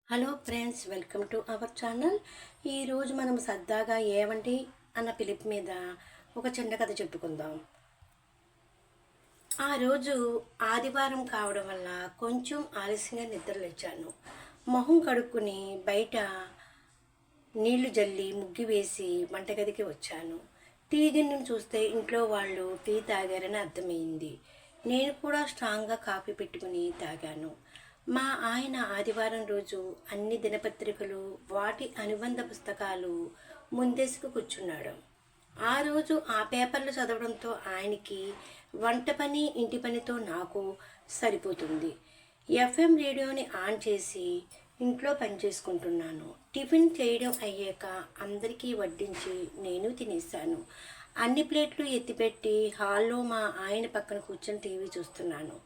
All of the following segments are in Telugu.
Hello friends, welcome to our channel. ఈరోజు మనం సరదాగా ఏవండి అన్న పిలుపు మీద ఒక చిన్న కథ చెప్పుకుందాం. ఆ రోజు ఆదివారం కావడం వల్ల కొంచెం ఆలస్యంగా నిద్రలేచాను. మొహం కడుక్కుని బయట నీళ్లు జల్లి ముగ్గు వేసి వంటగదికి వచ్చాను. టీ గిన్నెను చూస్తే ఇంట్లో వాళ్ళు టీ తాగారని అర్థమైంది. నేను కూడా స్ట్రాంగ్గా కాఫీ పెట్టుకుని తాగాను. మా ఆయన ఆదివారం రోజు అన్ని దినపత్రికలు, వాటి అనుబంధ పుస్తకాలు ముందేసుకు కూర్చున్నాడు. ఆ రోజు ఆ పేపర్లు చదవడంతో ఆయనకి వంట పని, ఇంటి పనితో నాకు సరిపోతుంది. ఎఫ్ఎం రేడియోని ఆన్ చేసి ఇంట్లో పని చేసుకుంటున్నాను. టిఫిన్ చేయడం అయ్యాక అందరికీ వడ్డించి నేను తినేశాను. అన్ని ప్లేట్లు ఎత్తిపెట్టి హాల్లో మా ఆయన పక్కన కూర్చొని టీవీ చూస్తున్నాను.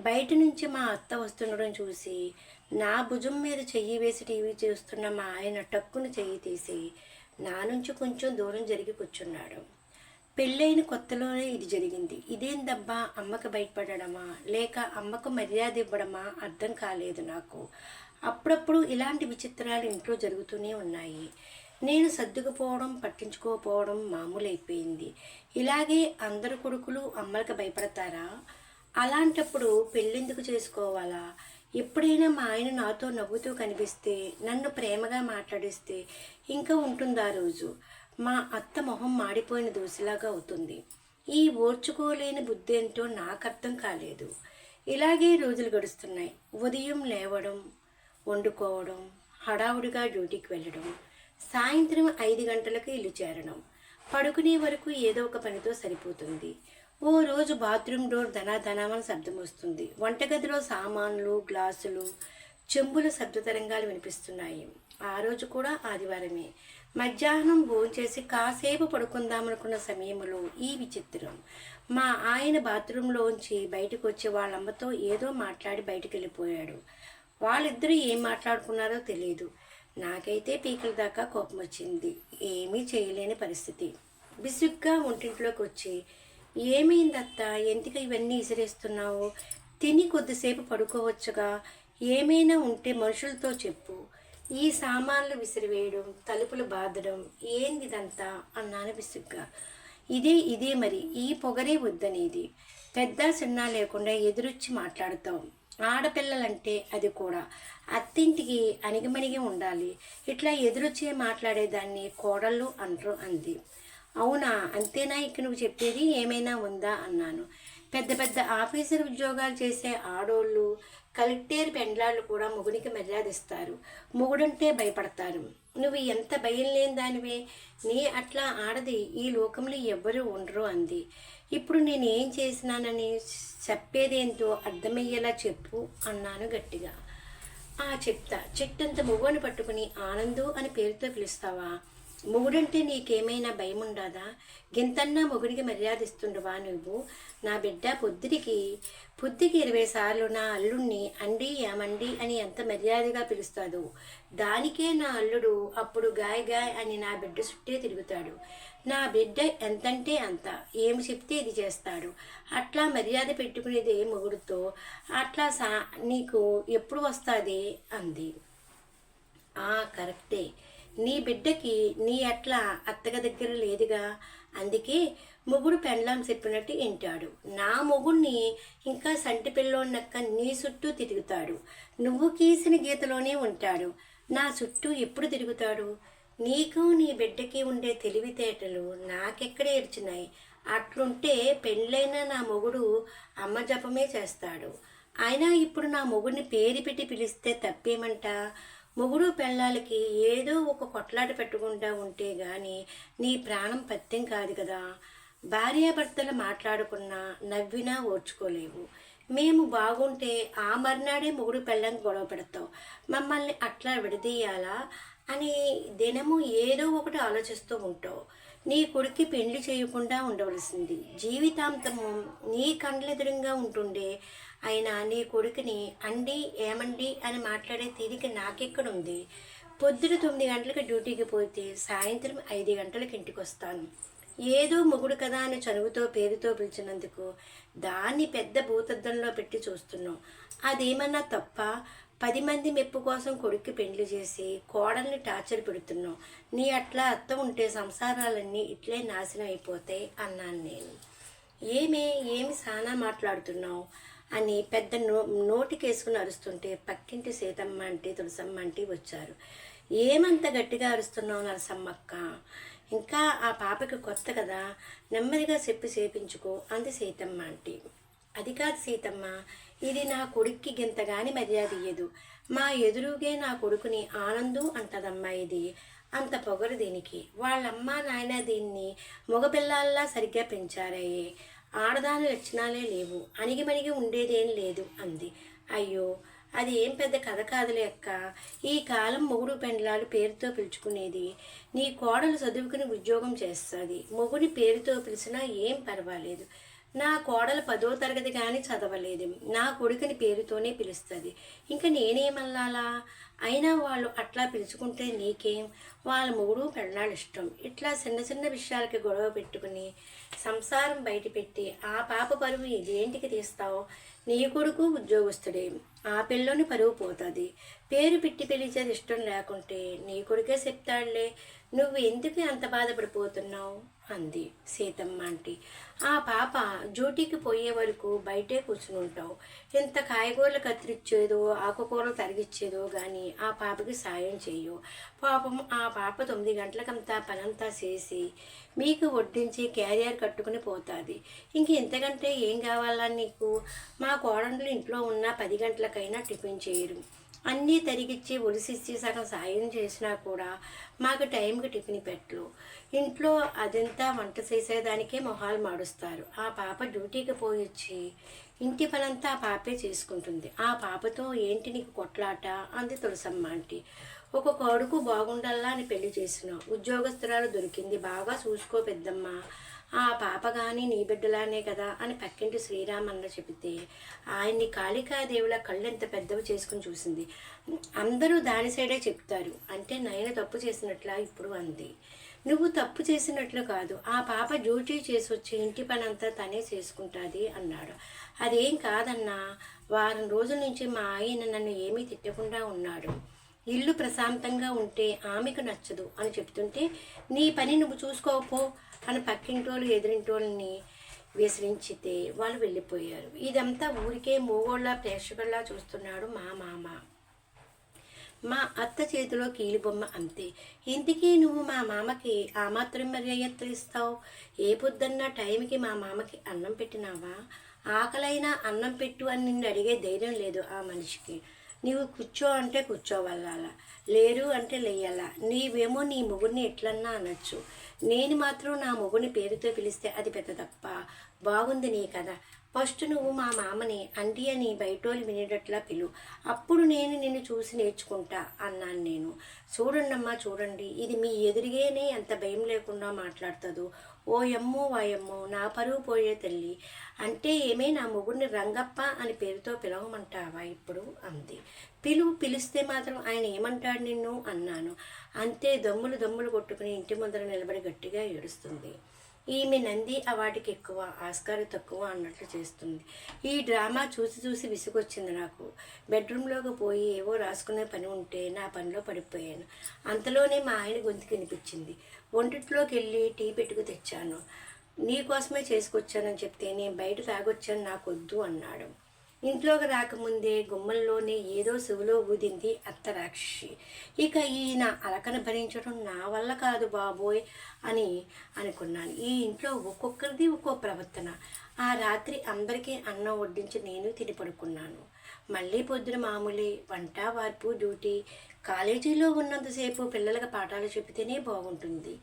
బయట నుంచి మా అత్త వస్తుండడం చూసి నా భుజం మీద చెయ్యి వేసి టీవీ చూస్తున్న మా ఆయన టక్కున చెయ్యి తీసి నా నుంచి కొంచెం దూరం జరిగి కూర్చున్నాడు. పెళ్ళైన కొత్తలోనే ఇది జరిగింది. ఇదేందబ్బా, అమ్మకు బయటపడడమా లేక అమ్మకు మర్యాద ఇవ్వడమా అర్థం కాలేదు నాకు. అప్పుడప్పుడు ఇలాంటి విచిత్రాలు ఇంట్లో జరుగుతూనే ఉన్నాయి. నేను సర్దుకుపోవడం, పట్టించుకోకపోవడం మామూలైపోయింది. ఇలాగే అందరు కొడుకులు అమ్మలకు భయపడతారా? అలాంటప్పుడు పెళ్ళెందుకు చేసుకోవాలా? ఎప్పుడైనా మా ఆయన నాతో నవ్వుతూ కనిపిస్తే, నన్ను ప్రేమగా మాట్లాడిస్తే ఇంకా ఉంటుందా రోజు? మా అత్త మొహం మాడిపోయిన దోశలాగా అవుతుంది. ఈ ఓర్చుకోలేని బుద్ధేంటో నాకు అర్థం కాలేదు. ఇలాగే రోజులు గడుస్తున్నాయి. ఉదయం లేవడం, వండుకోవడం, హడావుడిగా డ్యూటీకి వెళ్ళడం, సాయంత్రం 5 గంటలకు ఇల్లు చేరడం, పడుకునే వరకు ఏదో ఒక పనితో సరిపోతుంది. ఓ రోజు బాత్రూమ్ డోర్ ధనాధనామని శబ్దం వస్తుంది. వంటగదిలో సామాన్లు, గ్లాసులు, చెంబుల శబ్ద తరంగాలు వినిపిస్తున్నాయి. ఆ రోజు కూడా ఆదివారమే. మధ్యాహ్నం భోంచేసి కాసేపు పడుకుందామనుకున్న సమయంలో ఈ విచిత్రం. మా ఆయన బాత్రూంలోంచి బయటకు వచ్చి వాళ్ళమ్మతో ఏదో మాట్లాడి బయటికి వెళ్ళిపోయాడు. వాళ్ళిద్దరూ ఏం మాట్లాడుకున్నారో తెలియదు. నాకైతే పీకల దాకా కోపం వచ్చింది. ఏమీ చేయలేని పరిస్థితి. విసుగ్గా ఒంటింట్లోకి వచ్చి, ఏమైందత్తా, ఎందుకు ఇవన్నీ ఇసిరేస్తున్నావు? తిని కొద్దిసేపు పడుకోవచ్చుగా. ఏమైనా ఉంటే మనుషులతో చెప్పు. ఈ సామాన్లు విసిరివేయడం, తలుపులు బాదడం ఏందిదంతా అన్నాను విసుగ్గా. ఇదే మరి, ఈ పొగరే వద్దనేది. పెద్ద చిన్న లేకుండా ఎదురొచ్చి మాట్లాడుతాం. ఆడపిల్లలంటే అది కూడా అత్తింటికి అణిగిమణిగి ఉండాలి. ఇట్లా ఎదురొచ్చే మాట్లాడేదాన్ని కోడళ్ళు అంటారు అంది. అవునా, అంతేనా ఇక నువ్వు చెప్పేది? ఏమైనా ఉందా అన్నాను. పెద్ద పెద్ద ఆఫీసర్ ఉద్యోగాలు చేసే ఆడోళ్ళు, కలెక్టర్ పెండ్లాళ్ళు కూడా మొగుడికి మర్యాద ఇస్తారు. మొగుడంటే భయపడతారు. నువ్వు ఎంత భయం లేని దానివే. నీ అట్లా ఆడది ఈ లోకంలో ఎవ్వరూ ఉండరు అంది. ఇప్పుడు నేను ఏం చేసినానని చెప్పేదేంటో అర్థమయ్యేలా చెప్పు అన్నాను గట్టిగా. చెప్తా. చెట్టంత మొగుని పట్టుకుని ఆనందు అని పేరుతో పిలుస్తావా? మొగుడంటే నీకేమైనా భయం ఉండదా? గింతన్నా మొగుడికి మర్యాద ఇస్తుండవా నువ్వు? నా బిడ్డ పొద్దుకి 20 సార్లు నా అల్లుడిని అండి, ఏమండి అని ఎంత మర్యాదగా పిలుస్తాడు. దానికే నా అల్లుడు అప్పుడు గాయ్ గాయ్ అని నా బిడ్డ చుట్టే తిరుగుతాడు. నా బిడ్డ ఎంతంటే అంత, ఏమి చెప్తే ఇది చేస్తాడు. అట్లా మర్యాద పెట్టుకునేదే మొగుడుతో. అట్లా నీకు ఎప్పుడు వస్తుంది అంది. కరెక్టే. నీ బిడ్డకి నీ అట్లా అత్తగ దగ్గర లేదుగా. అందుకే మొగుడు పెండ్లాం చెప్పినట్టు వింటాడు. నా మొగుడిని ఇంకా సంటి పిల్లోన్నక్క నీ చుట్టూ తిరుగుతాడు. నువ్వు గీసిన గీతలోనే ఉంటాడు. నా చుట్టూ ఎప్పుడు తిరుగుతాడు? నీకు నీ బిడ్డకి ఉండే తెలివితేటలు నాకెక్కడ ఏడ్చినాయి. అట్లుంటే పెళ్ళైన నా మొగుడు అమ్మ జపమే చేస్తాడు. అయినా ఇప్పుడు నా మొగుడిని పేరు పెట్టి పిలిస్తే తప్పేమంట? మొగుడు పెళ్ళాలకి ఏదో ఒక కొట్లాట పెట్టుకుంటా ఉంటే గాని నీ ప్రాణం పత్యం కాదు కదా. భార్యాభర్తలు మాట్లాడుకున్నా, నవ్వినా ఓర్చుకోలేవు. మేము బాగుంటే ఆ మర్నాడే మొగుడు పెళ్ళానికి గొడవ పెడతావు. మమ్మల్ని అట్లా విడదీయాలా అని దినము ఏదో ఒకటి ఆలోచిస్తూ ఉంటావు. నీ కొడుక్కి పెళ్లి చేయకుండా ఉండవలసింది. జీవితాంతము నీ కండ్లెదురుగా ఉంటుండే అయినా నీ కొడుకుని అండి, ఏమండి అని మాట్లాడే తీరిక నాకెక్కడుంది? పొద్దున 9 గంటలకు డ్యూటీకి పోతే సాయంత్రం 5 గంటలకు ఇంటికి వస్తాను. ఏదో మొగుడు కదా అని చనువుతో పేరుతో పిలిచినందుకు దాన్ని పెద్ద భూతద్దంలో పెట్టి చూస్తున్నాం. అదేమన్నా తప్ప? 10 మంది మెప్పు కోసం కొడుక్కి పెండ్లి చేసి కోడల్ని టార్చర్ పెడుతున్నావు. నీ అట్లా అత్త ఉంటే సంసారాలన్నీ ఇట్లే నాశనం అయిపోతాయి అన్నాను నేను. ఏమి సానా మాట్లాడుతున్నావు అని పెద్ద నోటికేసుకుని అరుస్తుంటే పక్కింటి సీతమ్మ అంటే తులసమ్మ అంటే వచ్చారు. ఏమంత గట్టిగా అరుస్తున్నావు నరసమ్మక్క? ఇంకా ఆ పాపకి కొత్త కదా, నెమ్మదిగా చెప్పి చేపించుకో అంది సీతమ్మ అంటే. అది కాదు సీతమ్మ, ఇది నా కొడుక్కి గింతగాని మర్యాద ఇయ్యదు. మా ఎదురుగే నా కొడుకుని ఆనందు అంటదమ్మా. ఇది అంత పొగరు దీనికి. వాళ్ళమ్మ నాయన దీన్ని మగపిల్లల్లా సరిగ్గా పెంచారయ్యే. ఆడదాని లక్షణాలే లేవు, అణిగిమణిగి ఉండేదేం లేదు అంది. అయ్యో, అది ఏం పెద్ద కథ కాదులే అక్క. ఈ కాలం మొగుడు పెండ్లాలు పేరుతో పిలుచుకునేది. నీ కోడలు చదువుకుని ఉద్యోగం చేస్తుంది, మొగుడి పేరుతో పిలిచినా ఏం పర్వాలేదు. నా కోడలు 10వ తరగతి కానీ చదవలేదు, నా కొడుకుని పేరుతోనే పిలుస్తుంది. ఇంకా నేనేమల్లాలా? అయినా వాళ్ళు అట్లా పిలుచుకుంటే నీకేం? వాళ్ళ మొగుడు పెళ్ళాళ్ళు ఇష్టం. ఇట్లా చిన్న చిన్న విషయాలకి గొడవ పెట్టుకుని సంసారం బయటపెట్టి ఆ పాప పరువు ఇదేంటికి తీస్తావు? నీ కొడుకు ఉద్యోగస్తుడే, ఆ పిల్లని పరువు పోతుంది. పేరు పెట్టి పిలిచేది ఇష్టం లేకుంటే నీ కొడుకే చెప్తాడులే. నువ్వు ఎందుకు అంత బాధపడిపోతున్నావు అంది సీతమ్మ ఆంటీ. ఆ పాప డ్యూటీకి పోయే వరకు బయటే కూర్చుని ఉంటావు. ఎంత కాయగూరలు కత్తిరించేదో ఆకుకూరలు తరిగిచ్చేదో కానీ ఆ పాపకి సాయం చేయవు. పాపం ఆ పాప 9 గంటలకంతా పనంతా చేసి మీకు వడ్డించి క్యారియర్ కట్టుకుని పోతుంది. ఇంక ఇంతకంటే ఏం కావాలా నీకు? మా కోడళ్ళు ఇంట్లో ఉన్న 10 గంటలకైనా టిఫిన్ చేయరు. అన్నీ తరిగిచ్చి ఒడిసిచ్చి సగం సాయం చేసినా కూడా మాకు టైంకి టిఫిన్ పెట్టరు. ఇంట్లో అదంతా వంట చేసేదానికే మొహాలు మాడుస్తారు. ఆ పాప డ్యూటీకి పోయొచ్చి ఇంటి పనంతా ఆ పాపే చేసుకుంటుంది. ఆ పాపతో ఏంటి నీకు కొట్లాట అంది తులసమ్మ ఆంటీ. ఒక కొడుకు బాగుండాలా అని పెళ్లి చేసినావు, ఉద్యోగస్తురాలు దొరికింది, బాగా చూసుకో పెద్దమ్మ. ఆ పాప కానీ నీ బిడ్డలానే కదా అని పక్కింటి శ్రీరామన్న చెబితే ఆయన్ని కాళికాదేవుల కళ్ళు ఎంత పెద్దవి చేసుకుని చూసింది. అందరూ దాని సైడే చెప్తారు అంటే నయన తప్పు చేసినట్లా ఇప్పుడు అంది. నువ్వు తప్పు చేసినట్లు కాదు, ఆ పాప డ్యూటీ చేసి వచ్చి ఇంటి పని అంతా తనే చేసుకుంటుంది అన్నాడు. అదేం కాదన్నా, వారం రోజుల నుంచి మా ఆయన నన్ను ఏమీ తిట్టకుండా ఉన్నాడు. ఇల్లు ప్రశాంతంగా ఉంటే ఆమెకు నచ్చదు అని చెప్తుంటే నీ పని నువ్వు చూసుకోపో అని పక్కింటోళ్ళు ఎదురింటోళ్ళని విసిరించితే వాళ్ళు వెళ్ళిపోయారు. ఇదంతా ఊరికే మూగోళ్ళ ప్రేక్షకుల్లా చూస్తున్నాడు మా మామ. మా అత్త చేతిలో కీలుబొమ్మ అంతే. ఇంటికి నువ్వు మా మామకి ఆ మాత్రం మర్యాద ఇస్తావు? ఏ పొద్దున్న టైంకి మా మామకి అన్నం పెట్టినావా? ఆకలైనా అన్నం పెట్టు అని నిన్ను అడిగే ధైర్యం లేదు ఆ మనిషికి. నీవు కూర్చో అంటే కూర్చోవల్లాల, లేరు అంటే లేయాల. నీవేమో నీ మొగుడిని ఎట్లన్నా అనొచ్చు, నేను మాత్రం నా మొగుని పేరుతో పిలిస్తే అది పెద్ద తప్ప. బాగుంది నీ కదా. ఫస్ట్ నువ్వు మా మామని అంటీ అని బయటోళ్ళు వినేటట్లా పిలు, అప్పుడు నేను నిన్ను చూసి నేర్చుకుంటా అన్నాను నేను. చూడండమ్మా చూడండి, ఇది మీ ఎదురుగానే ఎంత భయం లేకుండా మాట్లాడుతుందో. ఓయమ్మో వాయమ్మో, నా పరువు పోయే తల్లి. అంటే ఏమే నా మొగుడిని రంగప్ప అని పేరుతో పిలవమంటావా ఇప్పుడు అంది. పిలిస్తే మాత్రం ఆయన ఏమంటాడు నిన్ను అన్నాను. అంతే దమ్ములు కొట్టుకుని ఇంటి ముందర నిలబడి గట్టిగా ఏడుస్తుంది. ఈమె నంది వాటికి ఎక్కువ, ఆస్కారం తక్కువ అన్నట్లు చేస్తుంది. ఈ డ్రామా చూసి విసుగొచ్చింది నాకు. బెడ్రూమ్లోకి పోయి ఏవో రాసుకునే పని ఉంటే నా పనిలో పడిపోయాను. అంతలోనే మా ఆయన గొంతుకు వినిపించింది. వంటిట్లోకి వెళ్ళి టీ పెట్టుకు తెచ్చాను, నీకోసమే చేసుకొచ్చానని చెప్తే నేను బయట తాగొచ్చాను, నాకొద్దు అన్నాడు. ఇంట్లోకి రాకముందే గుమ్మల్లోనే ఏదో చెవిలో ఊదింది అత్త రాక్షసి. ఇక ఈయన అలకను భరించడం నా వల్ల కాదు బాబోయ్ అని అనుకున్నాను. ఈ ఇంట్లో ఒక్కొక్కరిది ఒక్కో ప్రవర్తన. ఆ రాత్రి అందరికీ అన్నం వడ్డించి నేను తిని పడుకున్నాను. మళ్ళీ పొద్దున మామూలే, వంట వార్పు డ్యూటీ. కాలేజీలో ఉన్నంతసేపు పిల్లలకు పాఠాలు చెబితేనే బాగుంటుంది.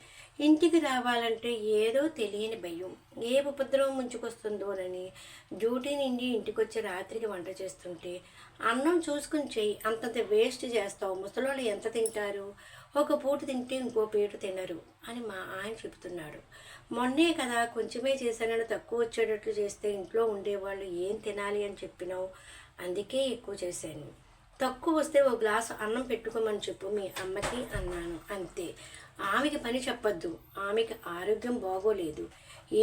ఇంటికి రావాలంటే ఏదో తెలియని భయం, ఏ ఉపద్రవం ముంచుకొస్తుందోనని డ్యూటీ నుండి ఇంటికి వచ్చి రాత్రికి వంట చేస్తుంటే అన్నం చూసుకుని చెయ్యి, అంతంత వేస్ట్ చేస్తావు, ముసలోళ్ళు ఎంత తింటారు, ఒక పూట తింటే ఇంకో పూట తినరు అని మా ఆయన చెబుతున్నాడు. మొన్నే కదా కొంచెమే చేశానని తక్కువ వచ్చేటట్లు చేస్తే ఇంట్లో ఉండేవాళ్ళు ఏం తినాలి అని చెప్పినావు, అందుకే ఎక్కువ చేశాను. తక్కువ వస్తే ఓ గ్లాసు అన్నం పెట్టుకోమని చెప్పు మీ అమ్మకి అన్నాను. అంతే. ఆమెకి పని చెప్పొద్దు, ఆమెకి ఆరోగ్యం బాగోలేదు.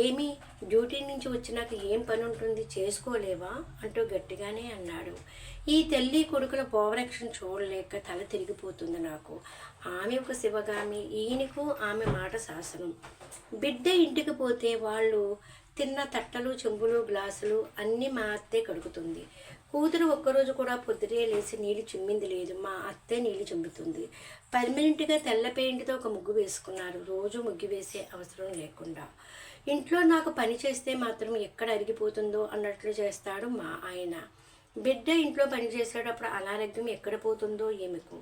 ఏమి డ్యూటీ నుంచి వచ్చినాక ఏం పని ఉంటుంది, చేసుకోలేవా అంటూ గట్టిగానే అన్నాడు. ఈ తల్లి కొడుకుల ఓవరాక్షన్ చూడలేక తల తిరిగిపోతుంది నాకు. ఆమె ఒక శివగామి, ఈయనకు ఆమె మాట శాసనం. బిడ్డ ఇంటికి పోతే వాళ్ళు తిన్న తట్టలు చెంబులు గ్లాసులు అన్నీ మా అత్తే కడుగుతుంది. కూతురు ఒక్కరోజు కూడా పొద్దుటే లేచి నీళ్లు చిమ్మింది లేదు, మా అత్తే నీళ్లు చిమ్ముతుంది. పర్మనెంట్గా తెల్ల పెయింట్తో ఒక ముగ్గు వేసుకున్నారు, రోజు ముగ్గు వేసే అవసరం లేకుండా. ఇంట్లో నాకు పని చేస్తే మాత్రం ఎక్కడ అరిగిపోతుందో అన్నట్లు చేస్తాడు మా ఆయన. బిడ్డ ఇంట్లో పని చేసేటప్పుడు అనారోగ్యం ఎక్కడ పోతుందో ఏమికు.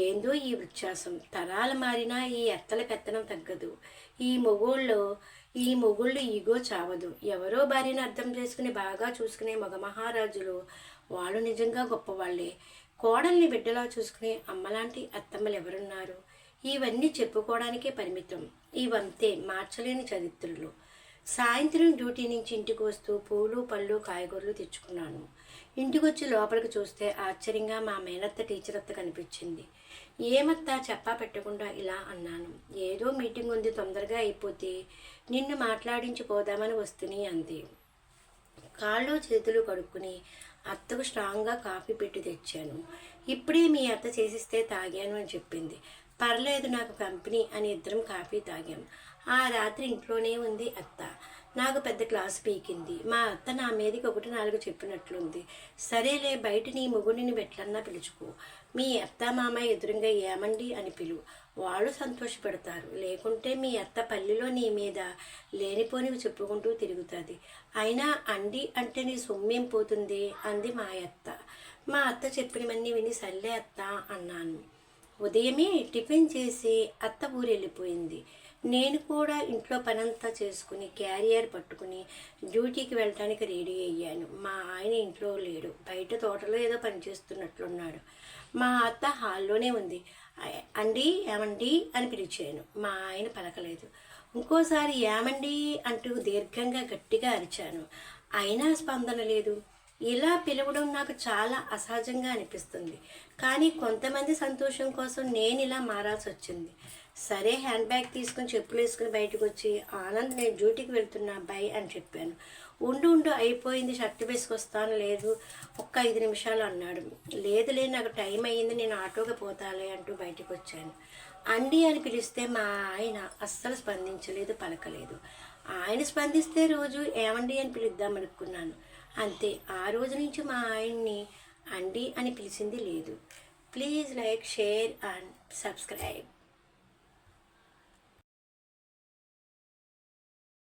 ఏందో ఈ వ్యత్యాసం, తరాలు మారినా ఈ అత్తల పెత్తనం తగ్గదు. ఈ మొగుళ్ళు ఈగో చావదు. ఎవరో భార్యను అర్థం చేసుకుని బాగా చూసుకునే మగ మహారాజులు వాళ్ళు నిజంగా గొప్పవాళ్లే. కోడల్ని బిడ్డలా చూసుకునే అమ్మలాంటి అత్తమ్మలు ఎవరున్నారు? ఇవన్నీ చెప్పుకోవడానికే పరిమితం. ఇవంతే మార్చలేని చరిత్రలు. సాయంత్రం డ్యూటీ నుంచి ఇంటికి వస్తూ పూలు పళ్ళు కాయగూరలు తెచ్చుకున్నాను. ఇంటికి వచ్చి లోపలికి చూస్తే ఆశ్చర్యంగా మా మేనత్త టీచర్ అత్త కనిపించింది. ఏమత్తా చెప్పా పెట్టకుండా ఇలా అన్నాను. ఏదో మీటింగ్ ఉంది, తొందరగా అయిపోతే నిన్ను మాట్లాడించి పోదామని వస్తుని అంది. కాళ్ళు చేతులు కడుక్కుని అత్తకు స్ట్రాంగ్గా కాఫీ పెట్టి తెచ్చాను. ఇప్పుడే మీ అత్త చేసిస్తే తాగాను అని చెప్పింది. పర్లేదు నాకు కంపెనీ అని ఇద్దరం కాఫీ తాగాం. ఆ రాత్రి ఇంట్లోనే ఉంది అత్త. నాకు పెద్ద క్లాస్ పీకింది. మా అత్త నా మీదకి 1-4 చెప్పినట్లుంది. సరేలే, బయట నీ మొగుడిని వెట్లన్నా పిలుచుకో. మీ అత్త మామ ఎదురుగా ఏమండి అని పిలు, వాళ్ళు సంతోషపెడతారు. లేకుంటే మీ అత్త పల్లెలో నీ మీద లేనిపోనివి చెప్పుకుంటూ తిరుగుతుంది. అయినా అండి అంటే నీ సొమ్మేం పోతుంది అంది మా అత్త. మా అత్త చెప్పినవన్నీ విని సర్లే అత్త అన్నాను. ఉదయమే టిఫిన్ చేసి అత్త ఊరెళ్ళిపోయింది. నేను కూడా ఇంట్లో పనంతా చేసుకుని క్యారియర్ పట్టుకుని డ్యూటీకి వెళ్ళటానికి రెడీ అయ్యాను. మా ఆయన ఇంట్లో లేడు, బయట తోటలో ఏదో పనిచేస్తున్నట్లున్నాడు. మా అత్త హాల్లోనే ఉంది. అండి ఏమండి అని పిలిచాను. మా ఆయన పలకలేదు. ఇంకోసారి ఏమండి అంటూ దీర్ఘంగా గట్టిగా అరిచాను. అయినా స్పందన లేదు. ఇలా పిలవడం నాకు చాలా అసహజంగా అనిపిస్తుంది. కానీ కొంతమంది సంతోషం కోసం నేను ఇలా మారాల్సి వచ్చింది. సరే, హ్యాండ్ బ్యాగ్ తీసుకుని చెప్పులు వేసుకుని బయటకు వచ్చి, ఆనంద్ నేను డ్యూటీకి వెళ్తున్నా బై అని చెప్పాను. ఉండు అయిపోయింది, షర్ట్ వేసుకొస్తాను. లేదు, ఒక్క 5 నిమిషాలు అన్నాడు. లేదు నాకు టైం అయ్యింది, నేను ఆటోకి పోతాలే అంటూ బయటకు వచ్చాను. అండి అని పిలిస్తే మా ఆయన అస్సలు స్పందించలేదు, పలకలేదు. ఆయన స్పందిస్తే రోజు ఏమండి అని పిలుద్దామనుకున్నాను. అంతే, ఆ రోజు నుంచి మా ఆయన్ని అండి అని పిలిచింది లేదు. Please like, share and subscribe.